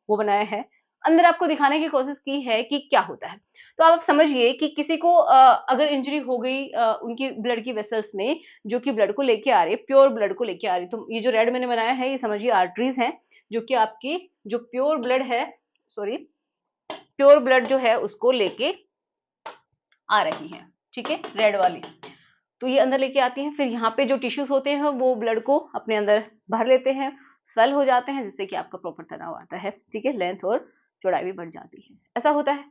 वो बनाया है, अंदर आपको दिखाने की कोशिश की है कि क्या होता है। तो आप समझिए कि किसी को अगर इंजरी हो गई उनकी ब्लड की वेसल्स में, जो कि ब्लड को लेके आ रही है, प्योर ब्लड को लेके आ रही है, तो ये जो रेड मैंने बनाया है ये समझिए आर्टरीज हैं, जो कि आपकी जो प्योर ब्लड है, सॉरी, प्योर ब्लड जो है उसको लेके आ रही है, ठीक है, रेड वाली। तो ये अंदर लेके आती है, फिर यहाँ पे जो टिश्यूज होते हैं वो ब्लड को अपने अंदर भर लेते हैं, स्वेल हो जाते हैं, जिससे कि आपका प्रॉपर तनाव आता है, ठीक है, लेंथ और चौड़ाई भी बढ़ जाती है, ऐसा होता है।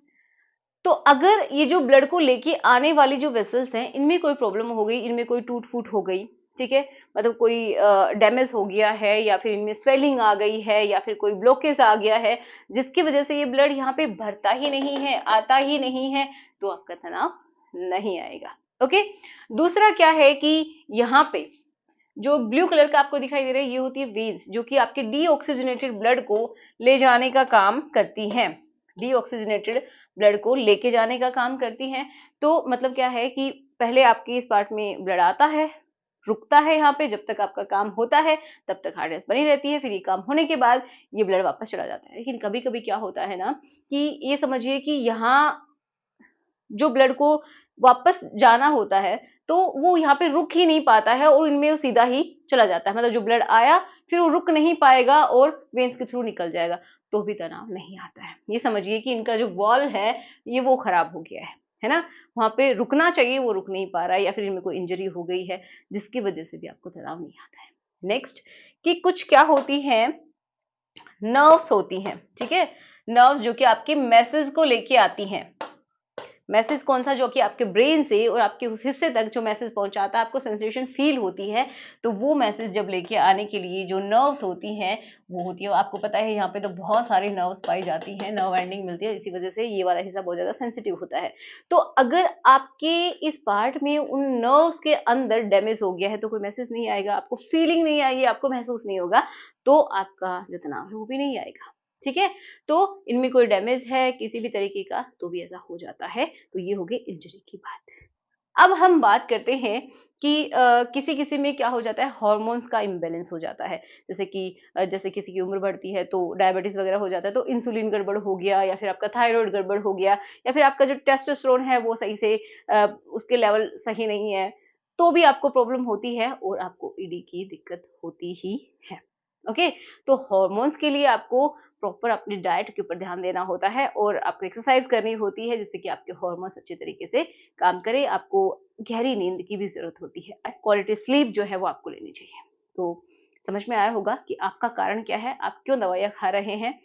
तो अगर ये जो ब्लड को लेके आने वाली जो वेसल्स हैं, इनमें कोई प्रॉब्लम हो गई, इनमें कोई टूट फूट हो गई, ठीक है, मतलब कोई डैमेज हो गया है, या फिर इनमें स्वेलिंग आ गई है, या फिर कोई ब्लॉकेज आ गया है, जिसकी वजह से ये ब्लड यहाँ पे भरता ही नहीं है, आता ही नहीं है, तो आपका तनाव नहीं आएगा। ओके। दूसरा क्या है कि यहाँ पे जो ब्लू कलर का आपको दिखाई दे रहा है, ये होती है वेन्स, जो कि आपके डीऑक्सीजनेटेड ब्लड को ले जाने का काम करती हैं, डीऑक्सीजनेटेड ब्लड को लेके जाने का काम करती हैं। तो मतलब क्या है कि पहले आपके इस पार्ट में ब्लड आता है, रुकता है यहाँ पे, जब तक आपका काम होता है तब तक हार्ड रेस बनी रहती है, फिर ये काम होने के बाद ये ब्लड वापस चला जाता है। लेकिन कभी कभी क्या होता है ना, कि ये समझिए कि यहाँ जो ब्लड को वापस जाना होता है, तो वो यहाँ पे रुक ही नहीं पाता है, और इनमें वो सीधा ही चला जाता है, मतलब जो ब्लड आया फिर वो रुक नहीं पाएगा और वेन्स के थ्रू निकल जाएगा, तो भी तनाव नहीं आता है। ये समझिए कि इनका जो वॉल है ये वो खराब हो गया है ना, वहां पे रुकना चाहिए वो रुक नहीं पा रहा है, या फिर इनमें कोई इंजरी हो गई है, जिसकी वजह से भी आपको तनाव नहीं आता है। नेक्स्ट, कि कुछ क्या होती है, नर्व्स होती हैं, ठीक है, नर्व्स जो कि आपके मैसेज को लेके आती हैं। मैसेज कौन सा, जो कि आपके ब्रेन से और आपके उस हिस्से तक जो मैसेज पहुंचाता है, आपको सेंसेशन फील होती है, तो वो मैसेज जब लेके आने के लिए जो नर्व्स होती हैं वो होती है, आपको पता है यहाँ पे तो बहुत सारी नर्व्स पाई जाती हैं, नर्व एंडिंग मिलती है, इसी वजह से ये वाला हिस्सा बहुत ज्यादा सेंसिटिव होता है। तो अगर आपके इस पार्ट में उन नर्व्स के अंदर डैमेज हो गया है, तो कोई मैसेज नहीं आएगा, आपको फीलिंग नहीं आएगी, आपको महसूस नहीं होगा, तो आपका जो तनाव है वो भी नहीं आएगा, ठीक है। तो इनमें कोई डैमेज है किसी भी तरीके का, तो भी ऐसा हो जाता है। तो ये हो गई इंजरी की बात। अब हम बात करते हैं कि किसी किसी में क्या हो जाता है, हार्मोन्स का इम्बैलेंस हो जाता है, जैसे कि जैसे किसी की उम्र बढ़ती है तो डायबिटीज वगैरह हो जाता है, तो इंसुलिन गड़बड़ हो गया, या फिर आपका थायराइड गड़बड़ हो गया, या फिर आपका जो टेस्टोस्टेरोन है वो सही से उसके लेवल सही नहीं है, तो भी आपको प्रॉब्लम होती है, और आपको ईडी की दिक्कत होती ही है। ओके। तो हॉर्मोन्स के लिए आपको प्रॉपर अपनी डाइट के ऊपर ध्यान देना होता है, और आपको एक्सरसाइज करनी होती है, जिससे कि आपके हॉर्मोन्स अच्छे तरीके से काम करें। आपको गहरी नींद की भी जरूरत होती है, क्वालिटी स्लीप जो है वो आपको लेनी चाहिए। तो समझ में आया होगा कि आपका कारण क्या है, आप क्यों दवाइयाँ खा रहे हैं,